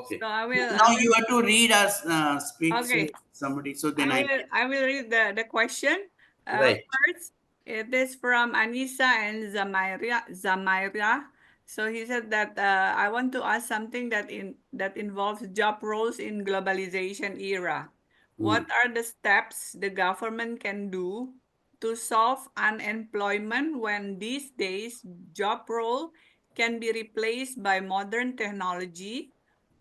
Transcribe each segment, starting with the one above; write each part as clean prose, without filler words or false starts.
Okay. So I will. Now you have to read or speak to Okay. somebody, so then I can. I will read the question. Right. First, it is from Anissa and Zamaira. So he said that I want to ask something that involves job roles in globalization era. Hmm. What are the steps the government can do to solve unemployment when these days job role can be replaced by modern technology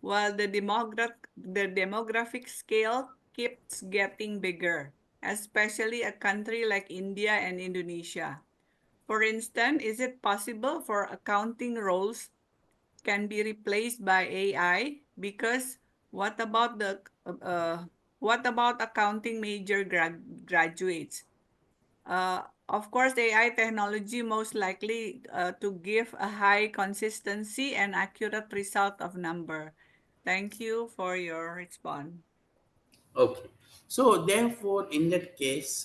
while the demographic scale keeps getting bigger, especially a country like India and Indonesia. For instance, is it possible for accounting roles can be replaced by AI? Because what about the what about accounting major graduates? Of course, AI technology most likely to give a high consistency and accurate result of number. Thank you for your response. Okay. So therefore, in that case,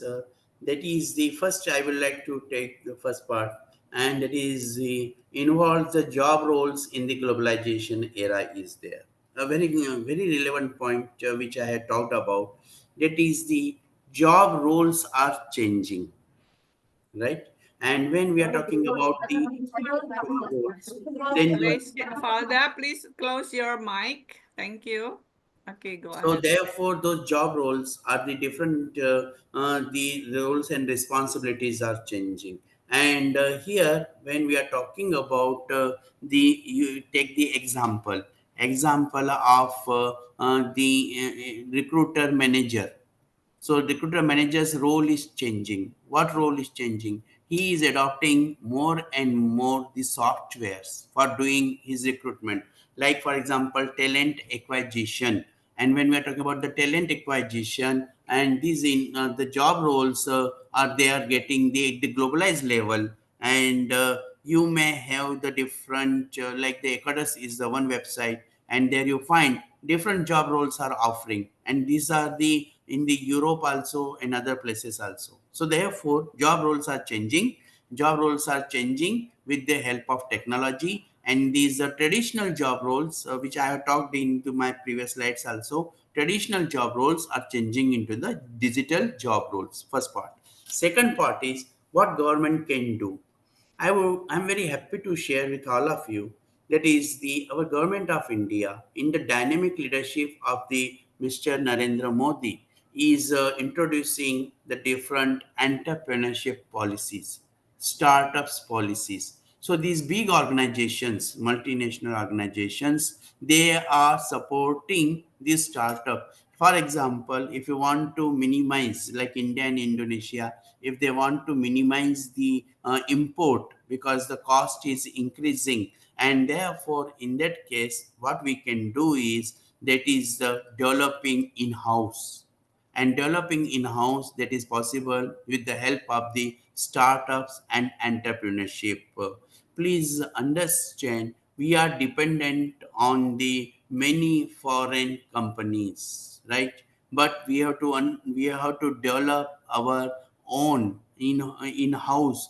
that is the first. I would like to take the first part, and that is the involves the job roles in the globalization era is there. A very relevant point which I had talked about. That is the job roles are changing, right? And when we are talking about the job roles, then you Please, Falda, please close your mic. Thank you. Okay, go so ahead. therefore, those job roles are the different. The roles and responsibilities are changing. And here, when we are talking about you take the example of the recruiter manager. So recruiter manager's role is changing. What role is changing? He is adopting more and more the softwares for doing his recruitment. Like for example, talent acquisition. And when we are talking about the talent acquisition, and these in the job roles are they are getting the globalized level, and you may have the different like the Ecodus is the one website, and there you find different job roles are offering, and these are the in the Europe also and other places also. So therefore job roles are changing. Job roles are changing with the help of technology, and these are traditional job roles which I have talked into my previous slides also. Traditional job roles are changing into the digital job roles. First part. Second part is what government can do. I'm very happy to share with all of you that is the our government of India in the dynamic leadership of the Mr. Narendra Modi is introducing the different entrepreneurship policies, startups policies. So these big organizations, multinational organizations, they are supporting this startup. For example, if you want to minimize, like India and Indonesia, if they want to minimize the import because the cost is increasing, and therefore in that case what we can do is that is the developing in-house, and developing in-house that is possible with the help of the startups and entrepreneurship. Please understand we are dependent on the many foreign companies, right? But we have to develop our own in-house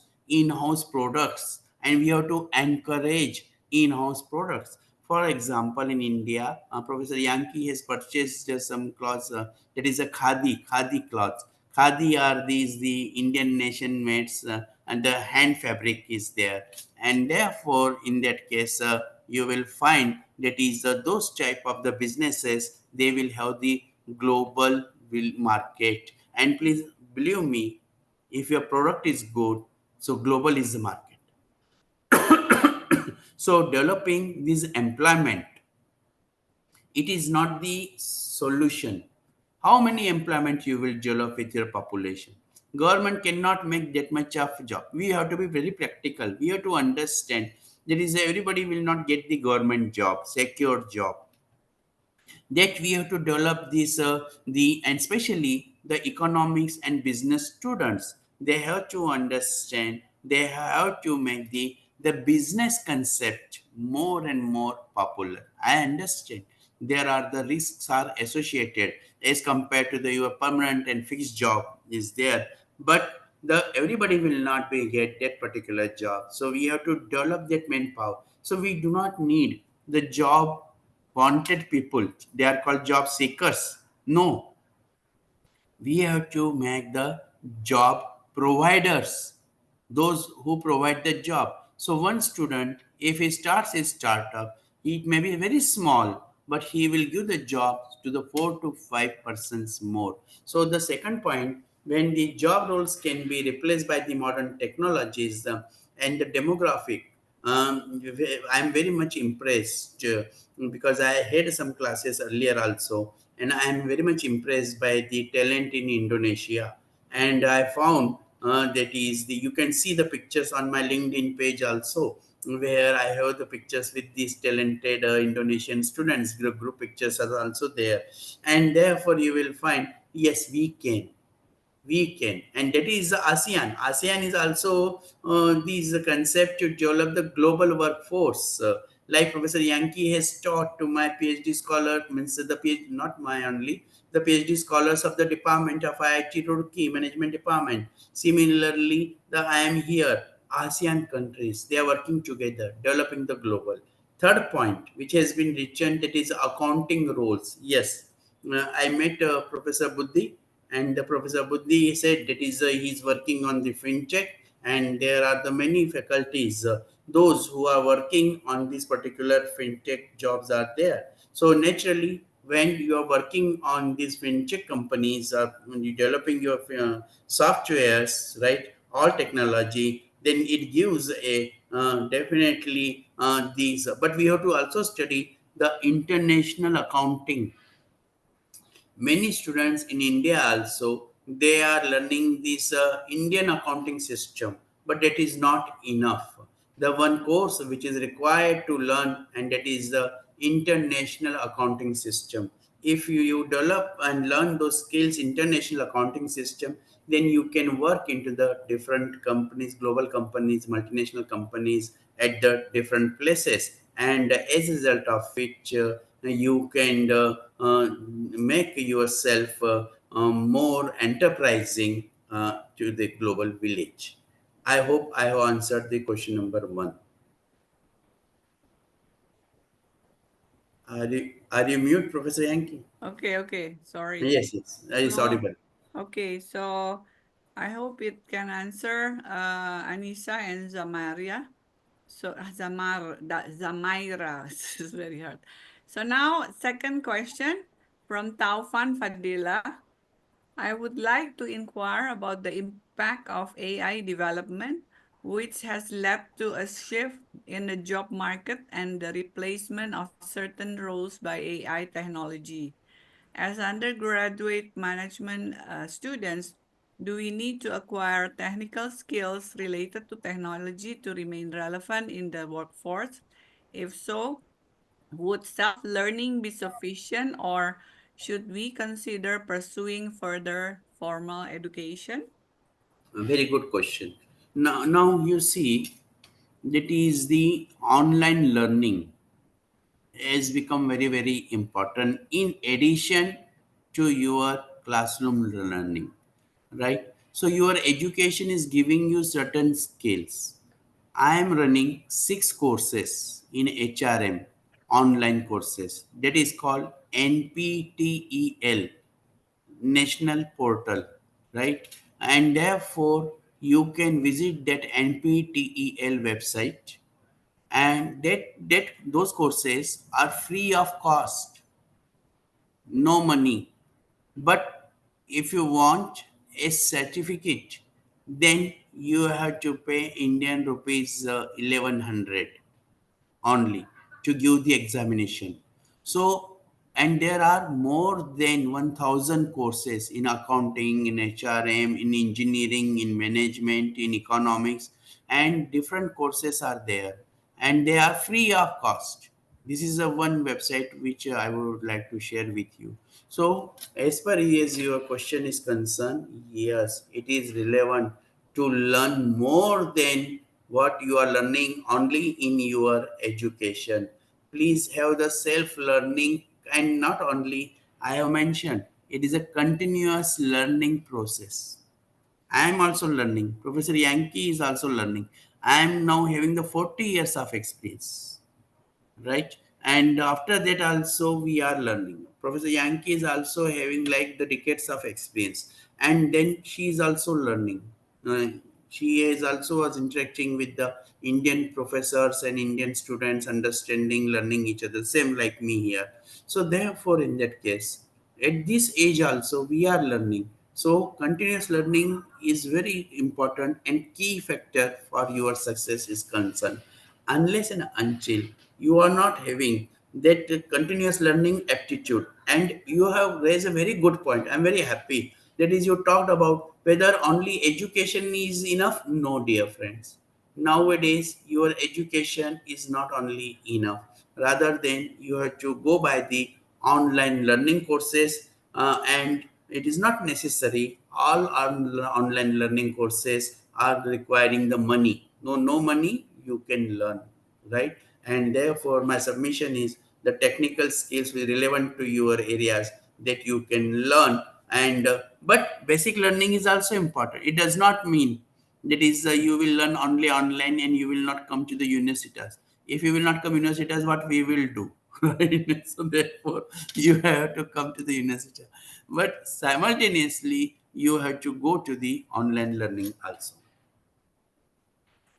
products, and we have to encourage in-house products. For example, in India, Professor Yankee has purchased some clothes that is a khadi cloths. Khadi are these the Indian nation made, and the hand fabric is there, and therefore in that case you will find that is those type of the businesses, they will have the global will market. And please believe me, if your product is good, so global is the market. So developing this employment, it is not the solution. How many employment you will develop with your population? Government cannot make that much of job. We have to be very practical. We have to understand that is everybody will not get the government job, secure job. That we have to develop this the and especially the economics and business students, they have to understand, they have to make the business concept more and more popular. I understand there are the risks are associated as compared to the your permanent and fixed job is there, but the everybody will not be get that particular job, so we have to develop that manpower. So we do not need the job wanted people. They are called job seekers. No, we have to make the job providers, those who provide the job. So one student, if he starts a startup, it may be very small, but he will give the job to the 4 to 5% more. So the second point, when the job roles can be replaced by the modern technologies, and the demographic, I'm very much impressed, because I had some classes earlier also, and I'm very much impressed by the talent in Indonesia. And I found that is the you can see the pictures on my LinkedIn page also, where I have the pictures with these talented Indonesian students. Group pictures are also there, and therefore you will find yes, we can, and that is ASEAN is also this concept to develop the global workforce, like Professor Yankee has taught to my PhD scholar, means the PhD, not my only, the PhD scholars of the department of IIT Roorkee management department. Similarly, the I am here, ASEAN countries, they are working together developing the global. Third point which has been written, that is accounting roles. Yes, I met Professor Buddhi, and the Professor Buddhi said that is he's working on the fintech, and there are the many faculties, those who are working on this particular fintech jobs are there. So naturally, when you are working on these fintech companies, when you're developing your softwares, right, all technology, then it gives a definitely these. But we have to also study the international accounting. Many students in India also, they are learning this Indian accounting system, but that is not enough. The one course which is required to learn, and that is the international accounting system. If you develop and learn those skills, international accounting system, then you can work into the different companies, global companies, multinational companies at the different places, and as a result of which you can make yourself more enterprising to the global village. I hope I have answered the question number one. Are you mute, Professor Yankee? Okay, okay. Sorry. Yes, yes, it's So, audible. okay, so I hope it can answer Anissa and Zamaria. So Zamaira, this is very hard. So now, second question from Taufan Fadila. I would like to inquire about the impact of AI development, which has led to a shift in the job market and the replacement of certain roles by AI technology. As undergraduate management students, do we need to acquire technical skills related to technology to remain relevant in the workforce? If so, would self learning be sufficient, or should we consider pursuing further formal education? A very good question. Now you see that is the online learning has become very very important in addition to your classroom learning, right? So your education is giving you certain skills. I am running 6 courses in HRM, online courses, that is called NPTEL, national portal, right? And therefore you can visit that NPTEL website, and that those courses are free of cost, no money. But if you want a certificate, then you have to pay Indian rupees 1100 only to give the examination. So, and there are more than 1000 courses in accounting, in HRM, in engineering, in management, in economics, and different courses are there, and they are free of cost. This is the one website which I would like to share with you. So, as far as your question is concerned, yes, it is relevant to learn more than what you are learning only in your education. Please have the self learning, and not only I have mentioned, it is a continuous learning process. I am also learning. Professor Yankee is also learning. I am now having the 40 years of experience, right? and after that also we are learning. Professor Yankee is also having like the decades of experience, and then she is also learning. Uh, she is also was interacting with the Indian professors and Indian students, understanding, learning each other, same like me here. So therefore in that case, at this age also we are learning. So continuous learning is very important and key factor for your success is concerned. Unless and until you are not having that continuous learning aptitude, and you have raised a very good point, I'm very happy. That is, you talked about whether only education is enough. No, dear friends, nowadays your education is not only enough. Rather than you have to go by the online learning courses, and it is not necessary all online learning courses are requiring the money. No, no money you can learn, right? And therefore my submission is the technical skills will relevant to your areas that you can learn. And but basic learning is also important. It does not mean that is you will learn only online and you will not come to the universities. If you will not come universities, what we will do? Right? So therefore you have to come to the university, but simultaneously you have to go to the online learning also.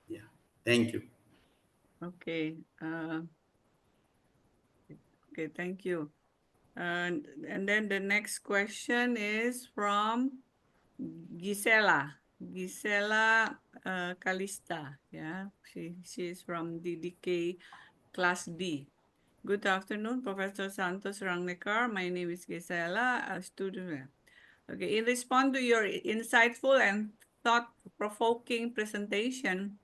Yeah, thank you. Okay. Okay, thank you. And then the next question is from Gisela. Gisela Calista. Yeah, she's from DDK Class D. Good afternoon, Professor Santosh Rangnekar. My name is Gisela, a student. Okay, in response to your insightful and thought-provoking presentation,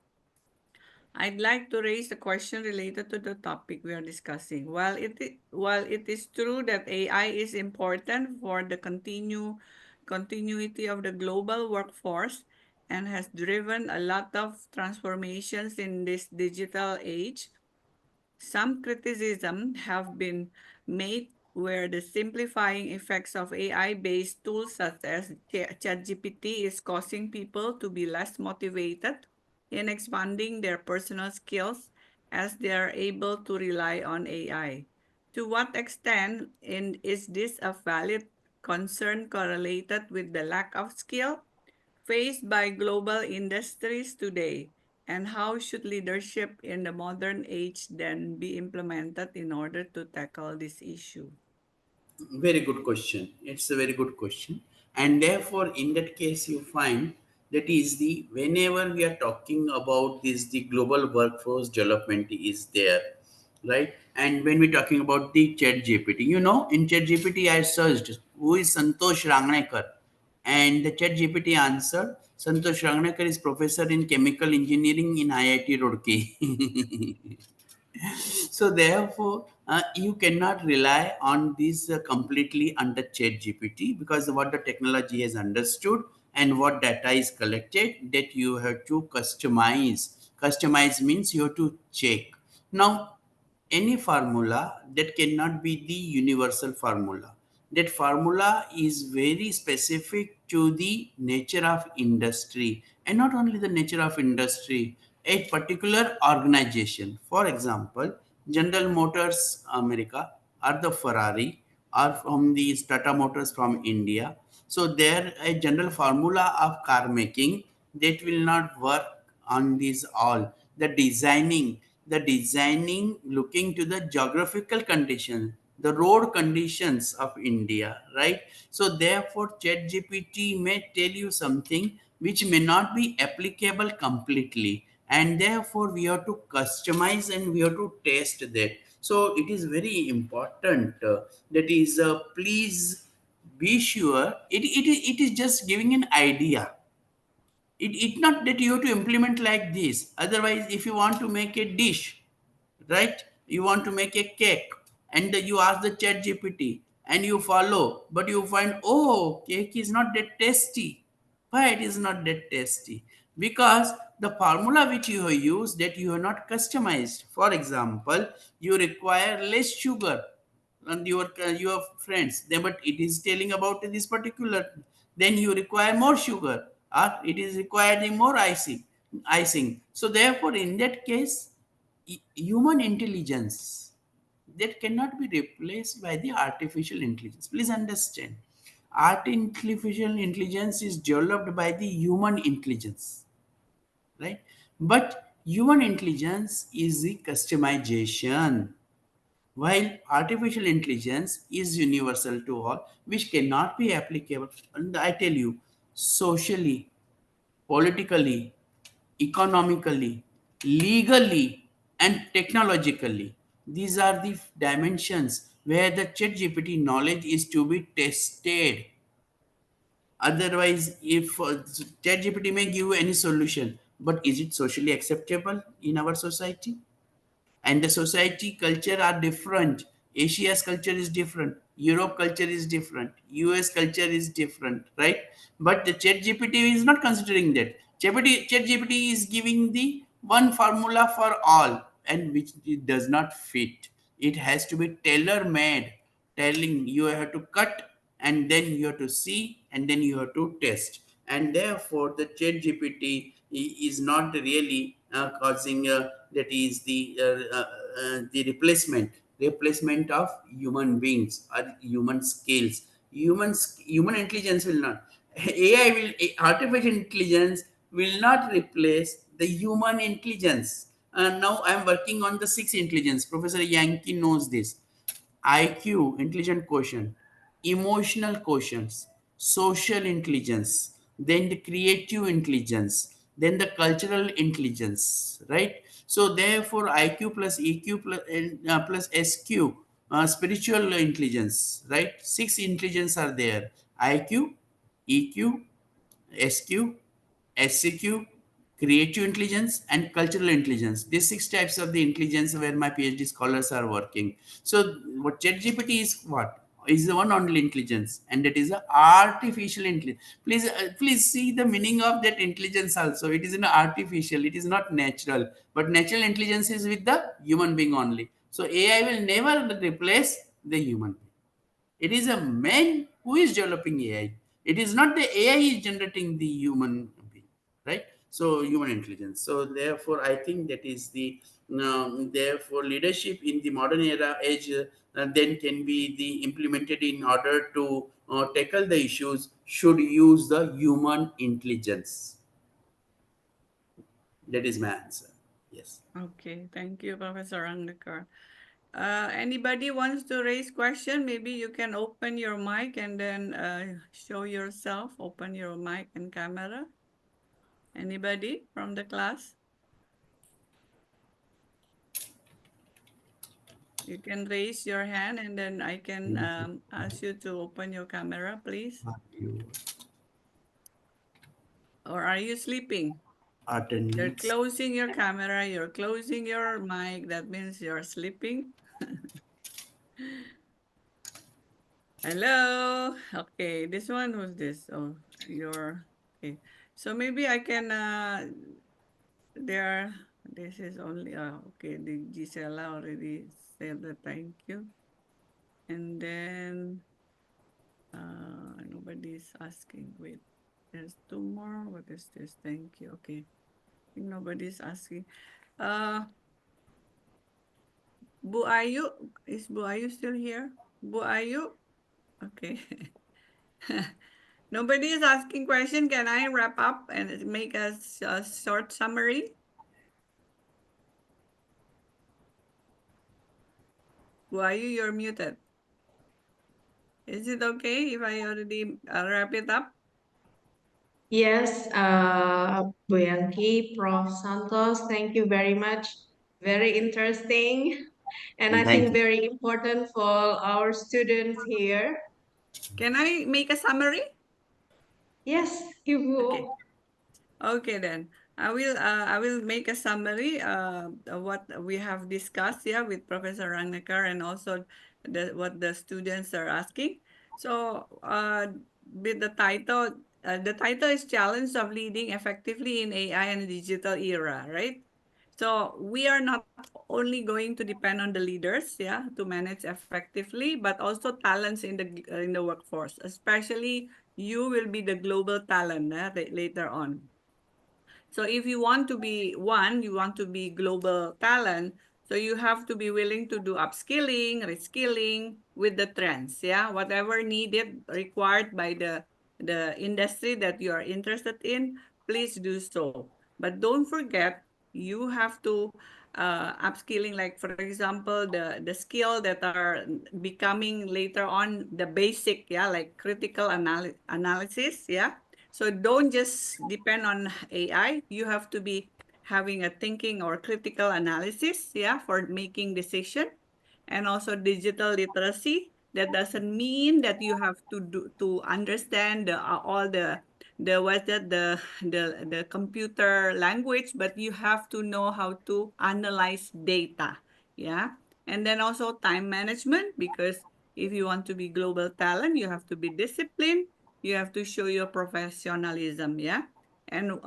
I'd like to raise a question related to the topic we are discussing. While it is true that AI is important for the continuity of the global workforce and has driven a lot of transformations in this digital age, some criticism have been made where the simplifying effects of AI-based tools such as ChatGPT is causing people to be less motivated in expanding their personal skills as they are able to rely on AI. To what extent is this a valid concern correlated with the lack of skill faced by global industries today? And how should leadership in the modern age then be implemented in order to tackle this issue? Very good question. It's a very good question. And therefore, in that case, you find that is the whenever we are talking about this, the global workforce development is there, right? And when we're talking about the Chat GPT, in Chat GPT, I searched who is Santosh Rangnekar, and the Chat GPT answered Santosh Rangnekar is professor in chemical engineering in IIT Roorkee. So therefore you cannot rely on this completely under chat gpt, because what the technology has understood and what data is collected, that you have to customize means you have to check. Now any formula that cannot be the universal formula. That formula is very specific to the nature of industry, and not only the nature of industry, a particular organization. For example, General Motors America or the Ferrari or from the Tata Motors from India. So there a general formula of car making that will not work on these all. The designing looking to the geographical condition, the road conditions of India, right? So therefore chat gpt may tell you something which may not be applicable completely, and therefore we have to customize and we have to test that. So it is very important, that is please be sure it is just giving an idea. It not that you have to implement like this. Otherwise, if you want to make a dish, right? You want to make a cake, and you ask the chat GPT and you follow, but you find, oh, cake is not that tasty. Why it is not that tasty? Because the formula which you have used, that you have not customized. For example, you require less sugar and your friends then, but it is telling about this particular, then you require more sugar, or it is requiring more icing. So therefore in that case, human intelligence, that cannot be replaced by the artificial intelligence. Please understand, artificial intelligence is developed by the human intelligence, right? But human intelligence is the customization, while artificial intelligence is universal to all, which cannot be applicable. And I tell you, socially, politically, economically, legally, and technologically. These are the dimensions where the ChatGPT knowledge is to be tested. Otherwise, if ChatGPT may give you any solution, but is it socially acceptable in our society? And the society culture are different. Asia's culture is different, Europe culture is different, US culture is different, right? But the chat gpt is not considering that. Chat gpt is giving the one formula for all, and which it does not fit. It has to be tailor made, telling you have to cut, and then you have to see, and then you have to test. And therefore the chat gpt is not really causing that is the replacement of human beings or human skills. Human intelligence will not, ai will, artificial intelligence will not replace the human intelligence. Now I am working on the six intelligence. Professor Yankee knows this: IQ, intelligent quotient, emotional quotients, social intelligence, then the creative intelligence, then the cultural intelligence, right? So therefore, IQ plus EQ plus SQ, spiritual intelligence, right? Six intelligence are there: IQ, EQ, SQ, SCQ, creative intelligence, and cultural intelligence. These six types of the intelligence where my PhD scholars are working. So, what ChatGPT is what? Is the one only intelligence, and that is the artificial intelligence. Please see the meaning of that intelligence also. It is an artificial. It is not natural. But natural intelligence is with the human being only. So AI will never replace the human being. It is a man who is developing AI. It is not the AI is generating the human being, right? So human intelligence. So therefore, I think that is the therefore leadership in the modern era age then can be the implemented in order to tackle the issues. Should use the human intelligence. That is my answer. Yes. Okay, thank you, Professor Rangnekar. Anybody wants to raise question? Maybe you can open your mic and then show yourself. Open your mic and camera. Anybody from the class? You can raise your hand and then I can ask you to open your camera, please. Or are you sleeping? You're Attendance. closing your camera, you're closing your mic. That means you're sleeping. Hello. Okay, this one was this. Oh, you're okay. So maybe I can there this is only okay, the Gisela already said the thank you. And then nobody's asking. Wait, there's two more. What is this? Thank you. Okay. I think nobody's asking. Uh Bu Ayu, is Bu Ayu still here? Bu Ayu? Okay. Nobody is asking question. Can I wrap up and make a short summary? Why you're muted? Is it okay if I already wrap it up? Yes, Bu Yanki, Prof. Santos, thank you very much. Very interesting, and I Thank think you. very important for our students here. Can I make a summary? Yes, Ibu. Okay. Okay then. I will make a summary what we have discussed here with Professor Rangnekar and also what the students are asking. So with the title is Challenge of Leading Effectively in AI and Digital Era, right? So we are not only going to depend on the leaders, yeah, to manage effectively, but also talents in the workforce. Especially you will be the global talent later on. So if you want to be global talent, So you have to be willing to do upskilling, reskilling with the trends, yeah, whatever needed, required by the industry that you are interested in, please do so. But don't forget, you have to upskilling, like for example, the skill that are becoming later on the basic, yeah, like critical analysis, yeah. So don't just depend on AI. You have to be having a thinking or critical analysis, yeah, for making decision, and also digital literacy. That doesn't mean that you have to understand all the what's that the computer language, but you have to know how to analyze data, yeah. And then also time management, because if you want to be global talent, you have to be disciplined, you have to show your professionalism, yeah. And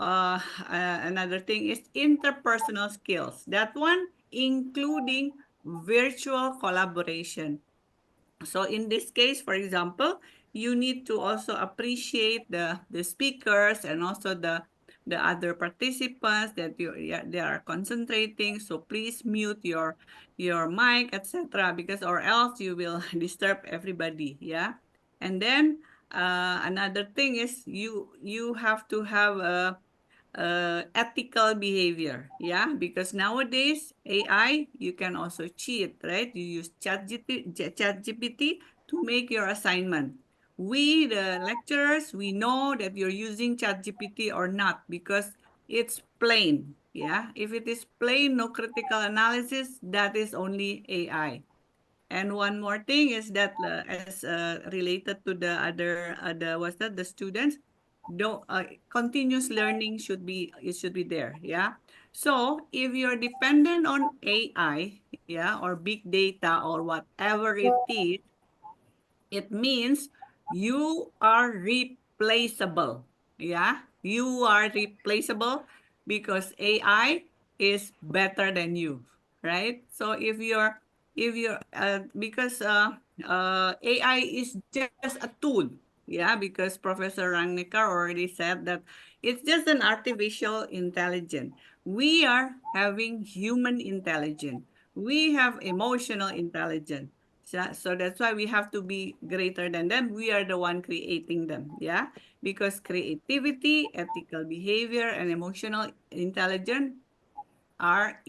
another thing is interpersonal skills. That one including virtual collaboration. So in this case, for example, you need to also appreciate the speakers and also the other participants that you, yeah, they are concentrating. So please mute your mic, etc., because or else you will disturb everybody. Yeah. And then another thing is you have to have a ethical behavior. Yeah, because nowadays AI, you can also cheat, right? You use ChatGPT to make your assignment. We, the lecturers, we know that you're using ChatGPT or not because it's plain. Yeah, if it is plain, no critical analysis, that is only AI. And one more thing is that as related to the other the what's that the students don't continuous learning should be, it should be there, yeah. So if you're dependent on AI, yeah, or big data or whatever it is, it means you are replaceable. Yeah, you are replaceable because AI is better than you, right? So if you're because AI is just a tool. Yeah, because Professor Rangnekar already said that it's just an artificial intelligence. We are having human intelligence. We have emotional intelligence. So that's why we have to be greater than them. We are the one creating them. Yeah. Because creativity, ethical behavior, and emotional intelligence are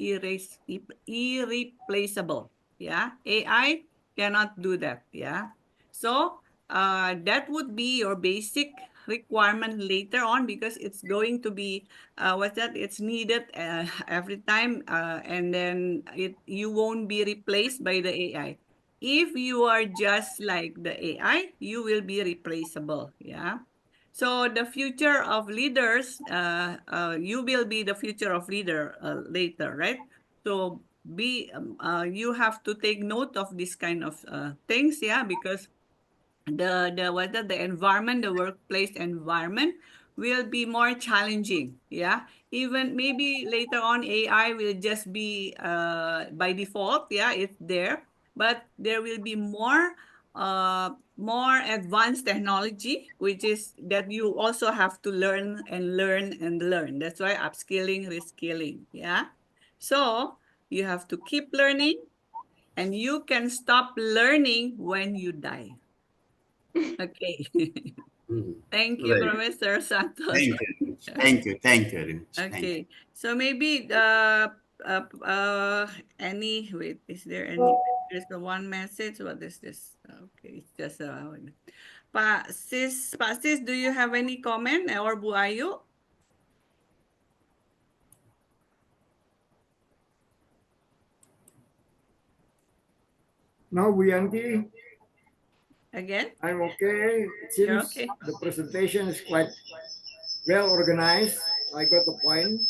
irreplaceable. Yeah. AI cannot do that. Yeah. So that would be your basic requirement later on because it's going to be what's that? It's needed every time, and then you won't be replaced by the AI. If you are just like the AI, you will be replaceable. Yeah. So the future of leaders, you will be the future of leader later, right? So you have to take note of this kind of things, yeah, because the whether the environment, the workplace environment will be more challenging, yeah. Even maybe later on AI will just be by default, yeah, it's there, but there will be more advanced technology, which is that you also have to learn and learn and learn. That's why upskilling, reskilling, yeah. So you have to keep learning, and you can stop learning when you die. Okay. Mhm. Thank you, Very good. Professor Santos. Thank you very much. Thank you. Thank you very much. Thank you. Okay. So maybe any wait, is there any, there's the one message. What is this? Okay, it's just Pa Sis, do you have any comment or Bu Ayu Now, Buyanti, again? I'm okay. It You're seems okay. the presentation is quite well organized. I got the point.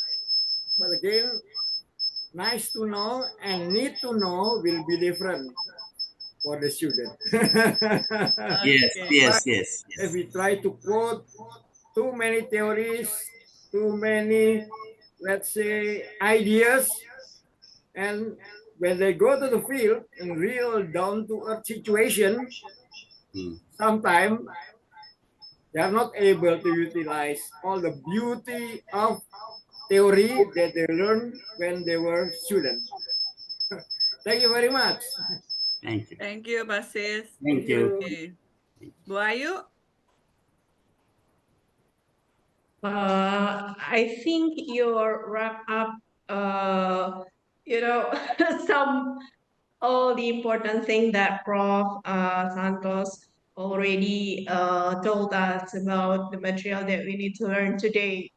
But again, nice to know and need to know will be different for the student. Yes, Okay. yes, But yes, if yes. we try to quote too many theories, too many, let's say, ideas, and when they go to the field in real down to earth situation, Mm. sometimes they are not able to utilize all the beauty of theory that they learned when they were students. Thank you very much. Thank you. Thank you, Basis. Thank Thank you. you. Okay. Bu Ayu? I think your wrap up, you know, some all the important thing that Prof. Santos already told us about the material that we need to learn today.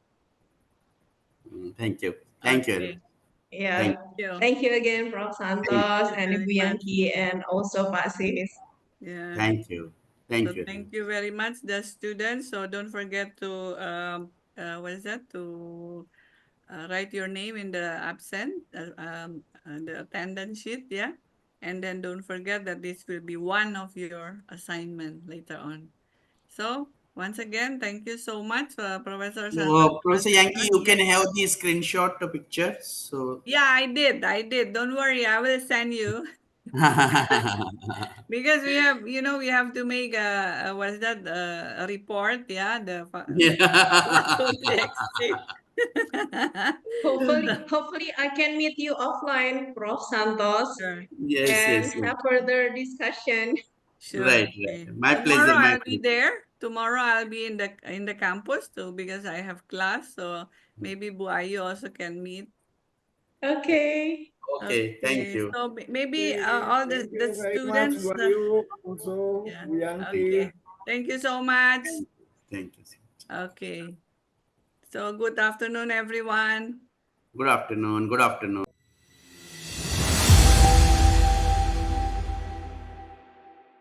Thank you. Thank you very much. Okay. Thank Yeah. you. You. Thank you again, Prof. Thank Thank you. Santos you and very Ibu much. Yanki and also Pak Sis. Yeah. Thank you. Thank So you very thank much. you very much, the students. So don't forget to what is that? To write your name in the absent, the attendance sheet. Yeah, and then don't forget that this will be one of your assignment later on. So once again, thank you so much, Professor Santos Professor Yankee, Rangnekar. you can Yes. have the screenshot the picture. So, Yeah, I did. I did. Don't worry. I will send you. Because we have, we have to make what is that, a report, yeah, yeah. to the exchange. Hopefully I can meet you offline, Prof. Santos, Sure, Yes, and yes, yes. have further discussion. sure. Right, Okay. right. My Tomorrow pleasure, my I'll be pleasure. there. Tomorrow I'll be in the campus too because I have class. So maybe Buayu also can meet. Okay. Okay, thank Okay. you. So maybe Okay, all thank the you very much, students. Bayu, also Yeah. Bu Yanti. Okay. Thank you so much. Thank you. Thank you. Okay. So good afternoon, everyone. Good afternoon. Good afternoon.